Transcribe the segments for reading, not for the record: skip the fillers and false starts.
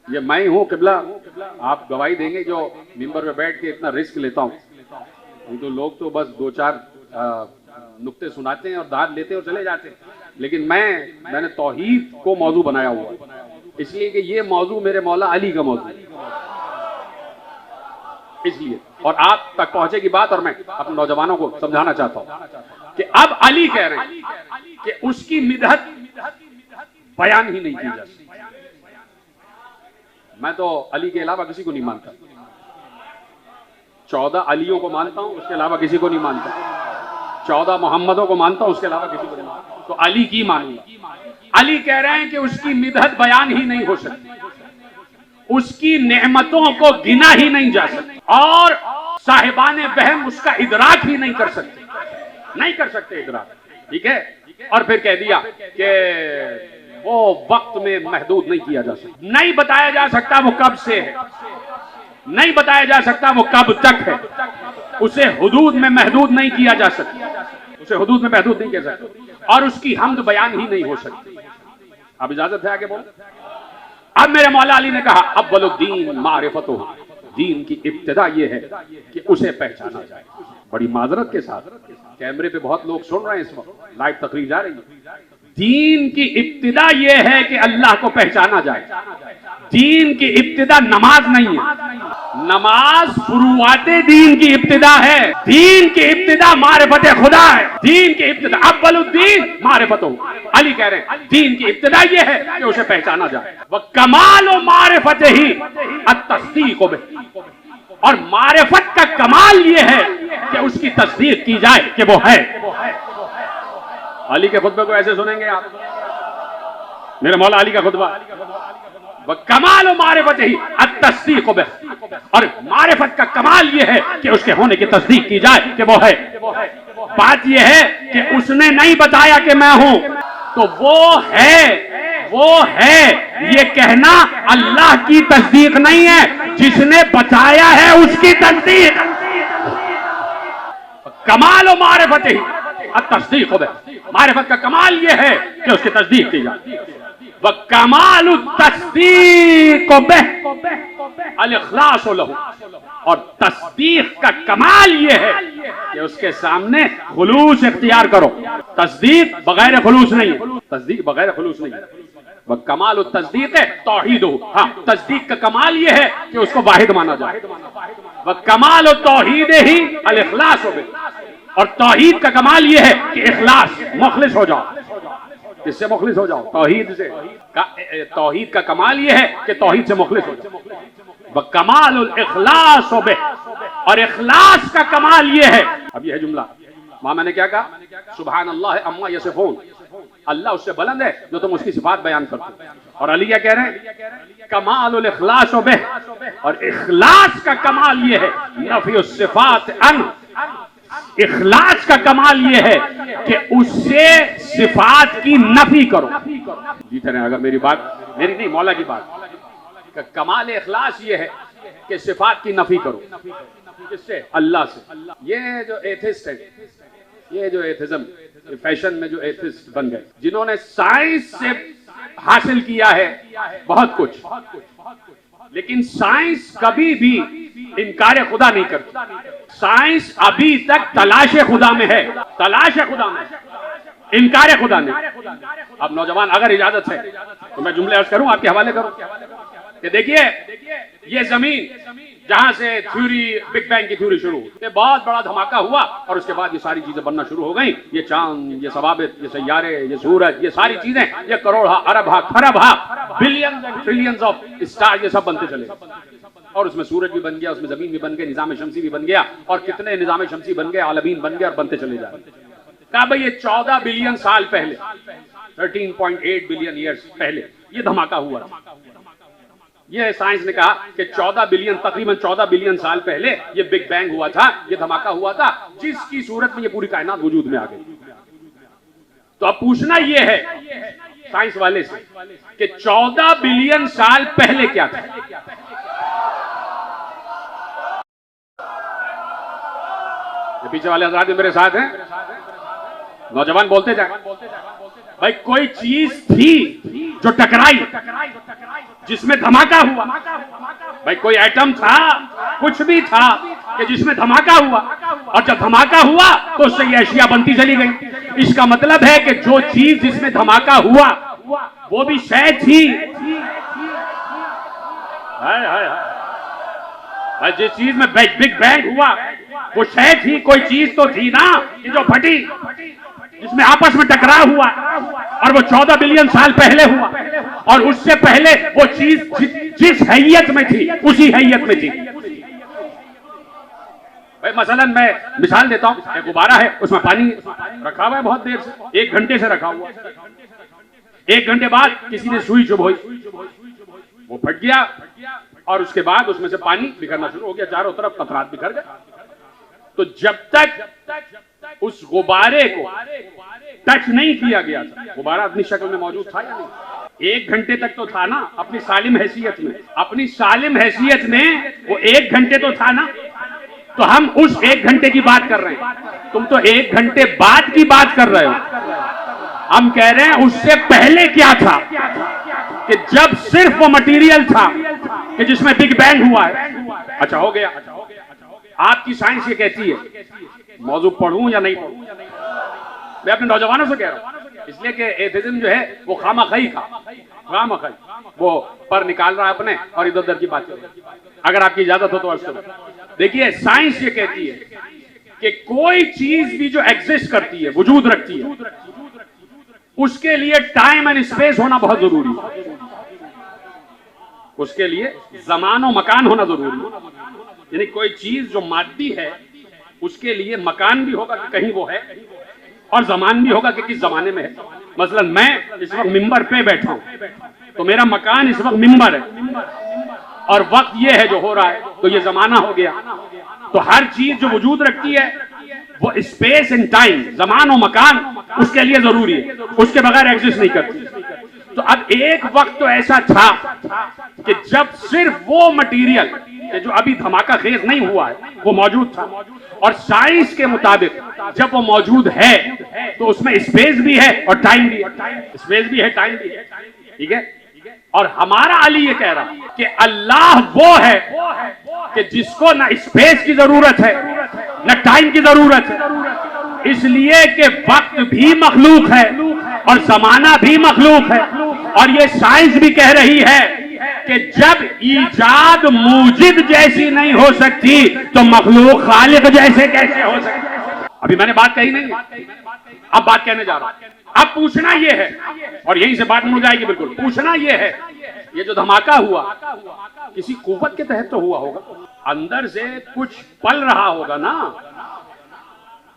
ये मैं ही हूँ किबला, आप गवाही देंगे जो मिंबर पे बैठ के इतना रिस्क लेता हूँ। नहीं तो लोग तो बस दो चार नुक्ते सुनाते हैं और दाद लेते हैं और चले जाते हैं, लेकिन मैंने तौहीद को मौजू बनाया हुआ, इसलिए कि ये मौजू मेरे मौला अली का मौजू, इसलिए और आप तक पहुंचेगी बात। और मैं अपने नौजवानों को समझाना चाहता हूं कि अब अली कह रहे हैं कि उसकी मिदहत बयान ही नहीं की जा सकती। मैं तो अली के अलावा किसी को नहीं मानता, 14 अलियों को मानता हूं, उसके अलावा किसी को नहीं मानता। 14 मोहम्मदों को मानता हूं, उसके अलावा किसी को नहीं मानता। तो अली की मानूंगा। अली कह रहे हैं कि उसकी मिदहत बयान ही नहीं हो सकती, उसकी नेमतों को गिना ही नहीं जा सकता, और साहिबाने बहम उसका इदराक ही नहीं कर सकते, नहीं कर सकते इदराक। ठीक है। और फिर कह दिया कि वो वक्त में महदूद नहीं किया जा सकता, नहीं बताया जा सकता वो कब से है, नहीं बताया जा सकता वो कब तक है, उसे हुदूद में महदूद नहीं किया जा सकता, उसे हुदूद में महदूद नहीं किया जा सकता, और उसकी हमद बयान ही नहीं हो सकती। अब इजाजत है आगे बोल। अब मेरे मौला अली ने कहा अव्वलुद्दीन मारिफतो, दीन की इब्तिदा यह है कि उसे पहचाना जाए। बड़ी माजरत के साथ कैमरे पे बहुत लोग सुन रहे हैं, इस वक्त लाइव तकरीर जा रही है। दीन की इब्तिदा यह है कि अल्लाह को पहचाना जाए। दीन की इब्तिदा नमाज नहीं है, नमाज शुरुआते दीन की इब्तिदा है। दीन की इब्तिदा मारिफत खुदा है, दीन की इब्तिदा अव्वलुद्दीन मारिफतो। अली कह रहे हैं दीन की इब्तिदा यह है कि उसे पहचाना जाए। वह कमाल व मारिफत ही अत-तस्दीक बिही, और मारिफत का कमाल यह है कि उसकी तस्दीक की जाए कि वो है। अली के खुतबे को ऐसे सुनेंगे आप, मेरे मौला अली का खुतबा, कमाल और मारिफत ही अत-तस्दीक बिही, और मारिफत का कमाल यह है कि उसके होने की तस्दीक की जाए कि वो है। बात यह है कि उसने नहीं बताया कि मैं हूं, तो वो है ये कहना अल्लाह की तस्दीक नहीं है, जिसने बताया है उसकी तस्दीक। कमाल और मारिफत ही अत-तस्दीक बिही, मारिफत का कमाल यह है कि उसकी तस्दीक की जाए। वह कमाल तस्दीक बिही अल-इखलास लहू, और तस्दीक का कमाल यह है कि उसके सामने खुलूस इख्तियार करो। तस्दीक बगैर खुलूस नहीं है, तस्दीक बगैर खुलूस नहीं है। वह कमाल तस्दीक है तौहीद हो, हाँ तस्दीक का कमाल यह है कि उसको वाहिद माना जाए। वह कमाल तौहीद ही अल-इखलास बिही, और तौहीद का कमाल यह है कि इखलास, मुखलिस हो जाओ। किससे मुखलिस हो जाओ? तौहीद से। तौहीद का कमाल यह है कि तौहीद से मुखलिस हो जाओ। वह कमाल इखलास बिही, और इखलास का कमाल यह है। अब यह है जुमला, वहां मैंने क्या कहा? सुभान अल्लाह अम्मा यसिफून, अल्लाह उससे बुलंद है जो तुम उसकी सिफात बयान करते हो। और अली क्या कह रहे हैं? कमाल इखलास बिही, और इखलास का कमाल यह है नफी सिफात अन, इखलास का कमाल यह है कि उससे सिफात की नफी करो। जीते रहे अगर मेरी बात, मेरी नहीं मौला की बात, कमाल इखलास यह है कि सिफात की नफी करो। किससे? अल्लाह से। ये जो एथिस्ट है, ये जो एथिज्म फैशन में जो एथिस्ट बन गए, जिन्होंने साइंस से हासिल किया है बहुत कुछ, लेकिन साइंस कभी भी इनकार खुदा नहीं करती। साइंस अभी तक तलाश खुदा में है, तलाश खुदा में, इनकार खुदा नहीं। अब नौजवान अगर इजाजत है तो मैं जुमले अर्ज करूं, आपके हवाले करूं कि देखिए ये जमीन जहां से थ्योरी, बिग बैंग की थ्योरी शुरू, ये बहुत बड़ा धमाका हुआ, और उसके बाद ये सारी चीजें बनना शुरू हो गई। ये चांद, ये सवाबित, ये सैयारे, ये सूरज, ये सारी चीजें, ये करोड़ अरब खरब billions and trillions of star, ये सब बनते चले। और उसमें सूरज भी बन गया, उसमें जमीन भी बन गई, निजाम शमसी भी बन गया, और कितने निजाम शमसी बन गए, आलमीन बन गए, और बनते चले जाए। कहा भाई ये 14 बिलियन साल पहले, 13.8 बिलियन ईयर्स पहले ये धमाका हुआ। ये साइंस ने कहा कि 14 बिलियन, तकरीबन 14 बिलियन साल पहले ये बिग बैंग हुआ था, ये धमाका हुआ था, जिसकी सूरत में ये पूरी कायनात वजूद में आ गई। तो अब पूछना ये है साइंस वाले से कि 14 बिलियन साल पहले क्या था? ये पीछे वाले हजरात भी मेरे साथ हैं, नौजवान बोलते जाए। भाई कोई चीज थी जो टकराई, जिसमें धमाका हुआ। भाई कोई एटम था, कुछ भी था कि जिसमें धमाका हुआ, और जब धमाका हुआ तो उससे ये अशिया बनती चली गई। इसका मतलब है कि जो चीज जिसमें धमाका हुआ वो भी शय थी। हाय हाय हाय, जिस चीज में बिग बैंग हुआ वो शय थी, कोई चीज तो थी ना कि जो फटी, जिसमें आपस में टकराव हुआ, और वो 14 बिलियन साल पहले हुआ, और उससे पहले वो चीज जिस हैयत में थी उसी हैयत में थी। भाई मसलन मैं मिसाल देता हूं, एक गुब्बारा है, उसमें पानी रखा हुआ है बहुत देर से, 1 घंटे से रखा हुआ। 1 घंटे बाद किसी ने सुई चुभोई, वो फट गया, और उसके बाद उसमें से पानी बिखरना शुरू हो गया, चारों तरफ कतरात बिखर गए। तो जब तक उस गुब्बारे को टच नहीं किया गया था, गुब्बारा अपनी शक्ल में मौजूद था या नहीं? 1 घंटे तक तो था ना, अपनी सालिम हैसियत में। अपनी सालिम हैसियत में वो 1 घंटे तो था ना। तो हम उस 1 घंटे की बात कर रहे हैं, तुम तो 1 घंटे बाद की बात कर रहे हो। हम कह रहे हैं उससे पहले क्या था, कि जब सिर्फ वो मटेरियल था कि जिसमें बिग बैंग हुआ है। अच्छा हो गया। आपकी साइंस ये कहती है, मौजू पढ़ूं या नहीं पढ़ूं? मैं अपने नौजवानों से कह रहा हूं, इसलिए कि एथिज्म जो है वो खामखाई वो पर निकाल रहा है अपने, और इधर उधर की बात कर रहा है। अगर आपकी इजाजत हो तो अर्ज करो। देखिए साइंस ये कहती है कि कोई चीज भी जो एग्जिस्ट करती है, वजूद रखती है, उसके लिए टाइम एंड स्पेस होना बहुत जरूरी है। उसके लिए जमान और मकान होना जरूरी है। यानी कोई चीज जो मादी है उसके लिए मकान भी होगा कि कहीं वो है, और जमान भी होगा कि किस जमाने में है। मसलन मैं इस वक्त मिंबर पे बैठा हूं, तो मेरा मकान इस वक्त मिंबर है, और वक्त ये है जो हो रहा है, तो ये जमाना हो गया। तो हर चीज जो वजूद रखती है वो स्पेस एंड टाइम, जमान और मकान उसके लिए जरूरी है, उसके बगैर एग्जिस्ट नहीं करती। तो अब एक वक्त तो ऐसा था कि जब सिर्फ वो मटेरियल जो अभी धमाका खेज नहीं हुआ है वो मौजूद था, और साइंस के मुताबिक जब वो मौजूद है तो उसमें स्पेस भी है और टाइम भी है। स्पेस भी है, टाइम भी है, ठीक है। और हमारा अली ये कह रहा कि अल्लाह वो है कि जिसको ना स्पेस की जरूरत है ना टाइम की जरूरत है, इसलिए कि वक्त भी मखलूक है और जमाना भी मखलूक है। और ये साइंस भी कह रही है कि जब ईजाद मूजिद जैसी नहीं हो सकती तो मखलूक खालिक जैसे कैसे हो सकती। अभी मैंने बात कही नहीं, अब बात कहने जा रहा हूं। अब पूछना यह है, और यहीं से बात मुड़ जाएगी बिल्कुल, पूछना यह है, ये जो धमाका हुआ किसी कुव्वत के तहत तो हुआ होगा, अंदर से कुछ पल रहा होगा ना।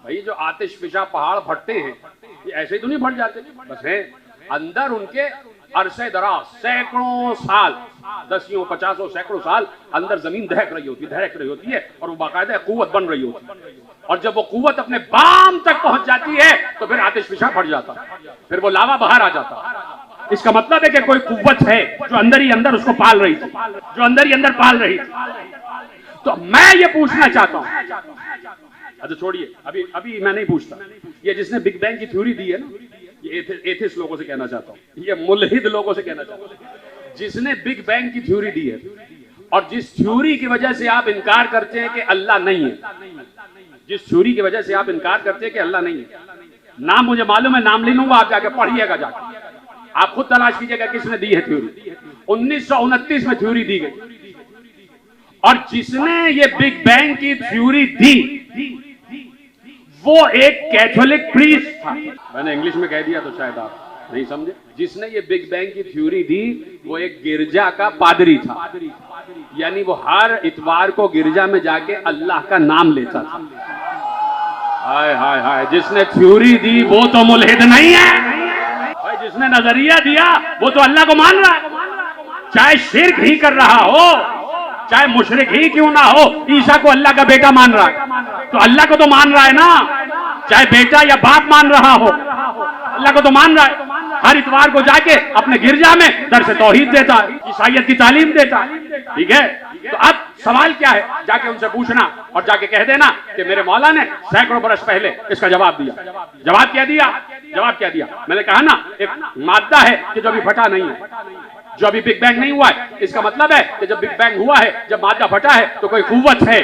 भाई जो आतिशफिशा पहाड़ फटते हैं ये ऐसे ही तो नहीं फट जाते, बस है अंदर उनके अरसे दराज सैकड़ों साल, 10 50 सैकड़ों साल अंदर जमीन दहक रही होती है, और वो बाकायदा कुव्वत बन रही होती है। और जब वो कुव्वत अपने बाम तक पहुंच जाती है तो फिर आतिशफिशा फट जाता, फिर वो लावा बाहर आ जाता। इसका मतलब है कि कोई कुव्वत है जो अंदर ही अंदर उसको पाल रही थी, जो अंदर ही अंदर पाल रही थी। तो मैं ये पूछना चाहता हूं, अच्छा छोड़िए, अभी मैं नहीं पूछता, ये जिसने बिग बैंग की थ्योरी दी है ना, ये एथिस्ट लोगों से कहना चाहता हूं, ये मुल्हिद लोगों से कहना चाहता हूं, जिसने बिग बैंग की थ्योरी दी है और जिस थ्योरी की वजह से आप इनकार करते हैं कि अल्लाह नहीं है, जिस थ्योरी की वजह से आप इनकार करते हैं कि अल्लाह नहीं है, नाम मुझे मालूम है, नाम ले लूंगा, आप जाके पढ़िएगा, जाके आप खुद तलाश कीजिएगा किसने दी है थ्योरी। 1929 में थ्योरी दी गई, और जिसने ये बिग बैंग की थ्योरी दी वो एक कैथोलिक प्रीस्ट था। मैंने इंग्लिश में कह दिया तो शायद आप नहीं समझे। जिसने ये बिग बैंग की थ्योरी दी वो एक गिरजा का पादरी था, यानी वो हर इतवार को गिरजा में जाके अल्लाह का नाम लेता था। हाय हाय हाय, जिसने थ्योरी दी वो तो मुल्हिद नहीं है भाई, जिसने नजरिया दिया वो तो अल्लाह को मान रहा है, चाहे शिर्क ही कर रहा हो, चाहे मुशरिक ही क्यों ना हो। ईसा को अल्लाह का बेटा मान रहा है तो अल्लाह को तो मान रहा है ना, चाहे बेटा या बाप मान रहा हो, अल्लाह को तो मान रहा है। हर इतवार को जाके अपने गिरजा में दर्स तौहीद देता है, ईसाइयत की तालीम देता है, ठीक है। तो अब सवाल क्या है, जाके उनसे पूछना और जाके कह देना कि मेरे मौला ने सैकड़ों बरस पहले इसका जवाब दिया। जवाब क्या दिया? मैंने कहा ना, एक मादा है कि जो अभी फटा नहीं है, जो अभी बिग बैंग नहीं हुआ है। इसका मतलब है कि जब बिग बैंग हुआ है, जब मादा फटा है, तो कोई कुव्वत है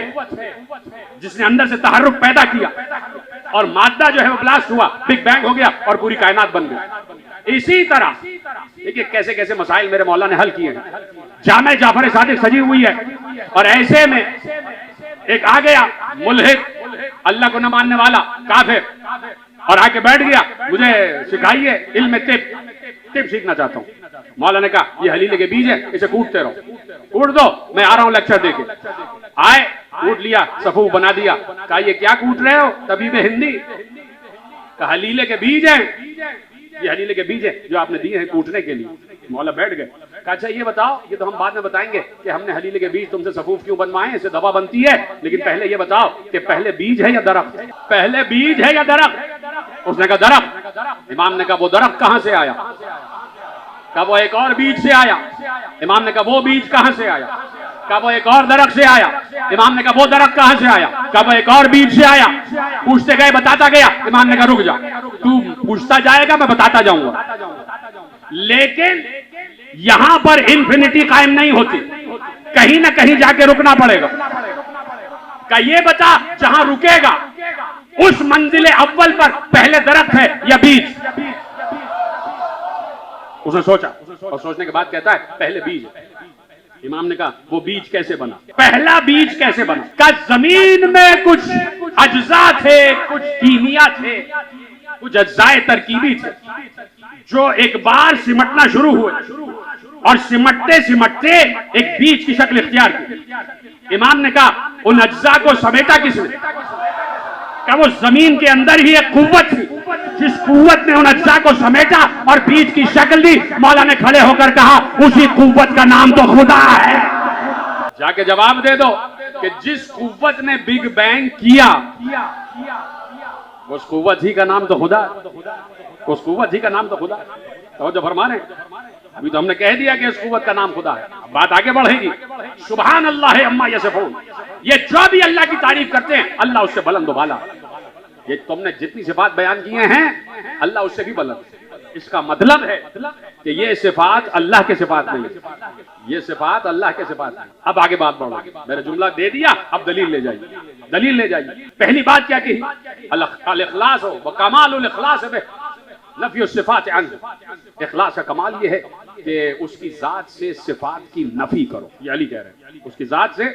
जिसने अंदर से तहर्रुक पैदा किया और मादा जो है वो ब्लास्ट हुआ, बिग बैंग हो गया और पूरी कायनात बन गई। इसी तरह देखिए कैसे कैसे मसाइल मेरे मौला ने हल किए हैं। जामे जाफर सादिक सजी हुई है और ऐसे में एक आ गया मुल्हिद, अल्लाह को न मानने वाला काफिर, और आके बैठ गया, मुझे सिखाइए इल्म तिब सीखना चाहता हूँ। मौला ने कहा ये हलीले के बीज है, इसे कूटते रहो, कूट दो, मैं आ रहा हूं लेक्चर देके। आए, कूट लिया, सफूफ बना दिया। कहा ये क्या कूट रहे हो? तबीब हिंदी। कहा हलीले के बीज है, ये हलीले के बीज है जो आपने दिए हैं कूटने के लिए। मौला बैठ गए। कहा अच्छा ये बताओ, ये तो हम बाद में बताएंगे कि हमने हलीले के बीज तुमसे सफूफ क्यों बनवाए, इससे दवा बनती है, लेकिन पहले ये बताओ कि पहले बीज है या दरख्त? पहले बीज है या दरख्त? उसने कहा दरख्त। इमाम ने कहा वो दरख्त कहां से आया? कहा वो एक और बीज से आया। इमाम ने कहा वो बीज कहां से आया? कहा वो एक और दरख्त से आया। इमाम ने कहा वो दरख्त कहां से आया? कहा वो एक और बीज से आया। पूछते गए, बताता गया। इमाम ने कहा रुक जा, तू पूछता जाएगा, मैं बताता जाऊंगा। लेकिन यहां पर इंफिनिटी कायम नहीं होती, कहीं ना कहीं जाके रुकना पड़ेगा। का ये बता जहां रुकेगा उस मंजिले अव्वल पर पहले दरख्त है या बीज? उसने सोचा और सोचने के बाद कहता है पहले बीज है। इमाम ने कहा वो बीज कैसे बना? पहला बीज कैसे बना? का जमीन में कुछ अज्जा थे, कुछ कीमिया थे, कुछ अज्जाए तरकीबी थे जो एक बार सिमटना शुरू हुए और सिमटते सिमटते एक बीज की शक्ल इख्तियार की। इमाम ने कहा उन अज्जा को समेटा किसने? क्या वो जमीन के अंदर ही एक कुव्वत थी, जिस कुव्वत ने उन अज्जा को समेटा और बीज की शक्ल दी। मौला ने खड़े होकर कहा उसी कुव्वत का नाम तो खुदा है। जाके जवाब दे दो कि जिस कुव्वत ने बिग बैंग किया उस कुव्वत ही का नाम तो खुदा, उस कुव्वत ही का नाम तो खुदा। तो जो फरमा रहे, अभी तो हमने कह दिया कि इस कुव्वत का नाम खुदा है, बात आगे बढ़ेगी। सुभान अल्लाह अम्मा यसिफून, ये जो भी अल्लाह की तारीफ करते हैं अल्लाह उससे बुलंद वाला। ये तुमने जितनी सिफात बयान किए हैं अल्लाह उससे भी बुलंद। इसका मतलब है कि ये सिफात अल्लाह के सिफात नहीं, ये सिफात अल्लाह के सिफात नहीं। अब आगे बात बढ़ो, मैंने जुमला दे दिया, अब दलील ले जाइए, दलील ले जाइए। पहली बात क्या कही? अल इखलास हो व कमालुल इखलास है नफी सिफात अन्हु। इखलास का कमाल ये है कि उसकी जात से सिफात की नफी करो। ये अली कह रहे हैं, उसकी जात से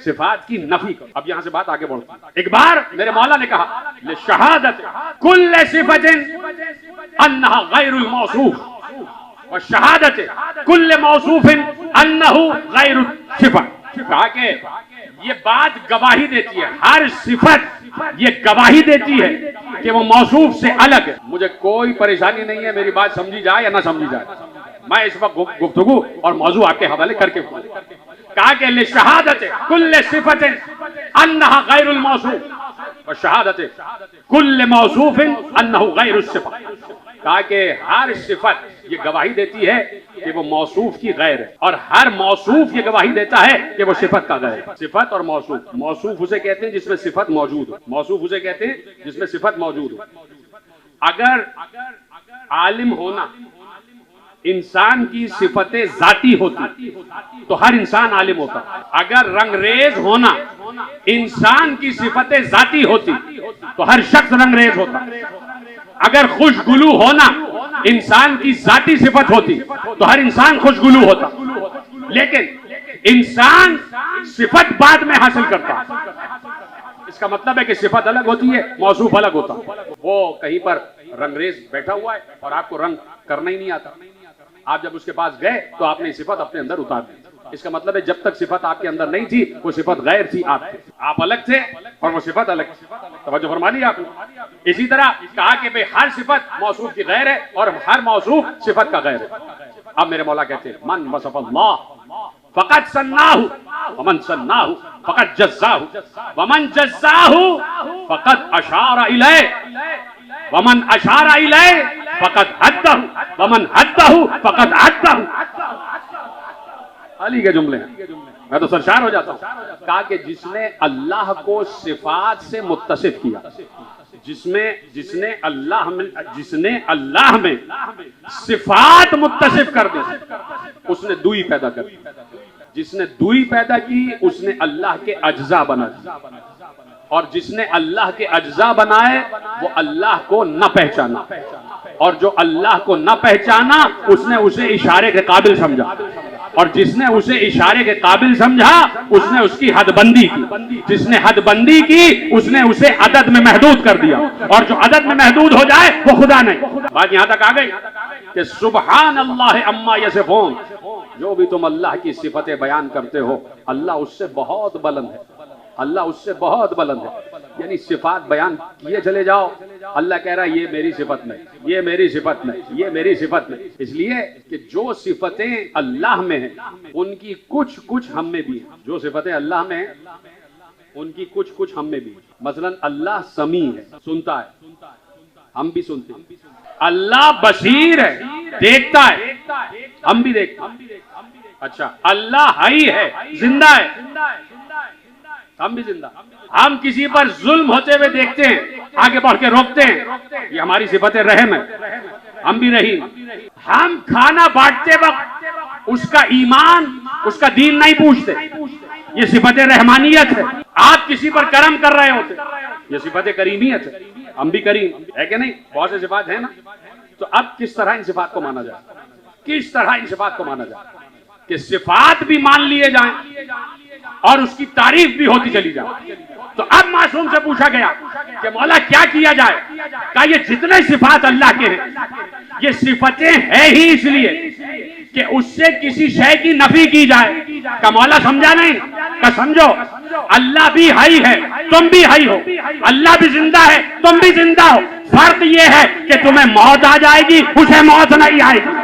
सिफात की नफी करो। अब यहां से बात आगे बढ़ती है। एक बार मेरे मौला ने कहा ले शहादत कुल्ल सिफतिन अन्नहा गैरुल मौसूफ व शहादत कुल्ल मौसूफिन अन्नहु गैरुल सिफा। कहा कि ये बात गवाही देती है, हर सिफत ये गवाही देती है कि वो मौसूफ से अलग है। मुझे कोई परेशानी नहीं है, मेरी बात समझी जाए या ना समझी जाए, मैं इस वक्त गुफ्तगू और मौजू आपके हवाले करके कहा कि ले शहादत कुल्ल सिफतिन अन्नहा गैरुल मौसूफ व शहादत कुल्ल मौसूफिन अन्नहु गैरुल सिफा। कहा कि हर सिफत ये गवाही देती है कि वो मौसूफ की गैर है और हर मौसूफ ये गवाही देता है कि वो सिफत का गैर है। सिफत और मौसूफ, मौसूफ उसे कहते हैं जिसमें सिफत मौजूद हो, मौसूफ उसे कहते हैं जिसमें सिफत मौजूद हो। अगर आलिम होना इंसान की सिफतें जाती होती तो हर इंसान आलिम होता। अगर रंगरेज होना इंसान की सिफतें जाती होती तो हर शख्स रंगरेज होता। अगर खुशगुलू होना इंसान की जाती सिफत होती तो हर इंसान खुशगुलू होता। लेकिन इंसान सिफत बाद में हासिल करता। इसका मतलब है कि सिफत अलग होती है, मौसूफ अलग होता। वो कहीं पर रंगरेज बैठा हुआ है और आपको रंग करना ही नहीं आता, आप जब उसके पास गए तो आपने सिफत अपने अंदर उतार दी। इसका मतलब है जब तक सिफत आपके अंदर नहीं थी वो सिफत गैर थी, आप अलग थे और वो सिफत अलग थी। तवज्जो फरमा ली आपने। इसी तरह कहा कि भाई हर सिफत मौसूफ की गैर है और हर मौसूफ सिफत का गैर है। अब मेरे मौला कहते हैं मन वसफ़ल्लाह फ़क़द सन्नाहु वमन सन्नाहु फ़क़द जज़्ज़ाहु वमन जज़्ज़ाहु फ़क़द अशारा इलैहि वमन अशारा इलैहि फ़क़द हद्दहु वमन हद्दहु फ़क़द हद्दहु। अली के जुमले, मैं तो सरशार हो जाता हूं। कहा कि जिसने अल्लाह को सिफात से मुत्तसिफ किया, जिसने अल्लाह में सिफात मुत्तसिफ कर दी, उसने दुई पैदा कर दी। जिसने दुई पैदा की उसने अल्लाह के अज्जा बना दिए, और जिसने अल्लाह के अज्जा बनाए वो अल्लाह को न पहचाना, और जो अल्लाह को न पहचाना उसने उसे इशारे के काबिल समझा, और जिसने उसे इशारे के काबिल समझा उसने उसकी हदबंदी की, जिसने हदबंदी की उसने उसे अदद में महदूद कर दिया, और जो अदद में महदूद हो जाए वो खुदा नहीं। बात यहां तक आ गई कि सुबहान अल्लाह अम्मा यसिफून, जो भी तुम अल्लाह की सिफतें बयान करते हो अल्लाह उससे बहुत बुलंद है, अल्लाह उससे बहुत बुलंद है। यानी सिफात बयान किए चले जाओ, अल्लाह कह रहा है ये मेरी सिफत नहीं, ये मेरी सिफत नहीं, ये मेरी सिफत नहीं। इसलिए कि जो सिफतें अल्लाह में हैं उनकी कुछ कुछ हम में भी है। जो सिफतें अल्लाह में हैं उनकी कुछ कुछ हम में भी है। मसलन अल्लाह समी है, सुनता है, हम भी सुनते हैं। अल्लाह बशीर है, देखता है, हम भी देखते हैं। अच्छा, अल्लाह हई है, जिंदा है, हम भी जिंदा। हम किसी पर जुल्म होते हुए देखते हैं, आगे बढ़ के रोकते हैं, ये हमारी सिफतें रहम है, हम भी रहीम। हम खाना बांटते वक्त उसका ईमान, उसका दीन नहीं पूछते, ये सिफतें रहमानियत है। आप किसी पर करम कर रहे होते, ये सिफतें करीमियत है, हम भी करीम है कि नहीं? बहुत से सिफात है ना। तो अब किस तरह इन सिफात को माना जाए, किस तरह इन सिफात को माना जाए कि सिफात भी मान लिए जाएं और उसकी तारीफ भी होती चली जाए। तो अब मासूम से पूछा गया कि मौला क्या किया जाए? कहा ये जितने सिफात अल्लाह के हैं ये सिफतें हैं ही इसलिए कि उससे किसी शय की नफी की जाए। का मौला समझा नहीं? का समझो, अल्लाह भी हई है, तुम भी हई हो, अल्लाह भी जिंदा है, तुम भी जिंदा हो। फर्क ये है कि तुम्हें मौत आ जाएगी, उसे मौत नहीं आएगी।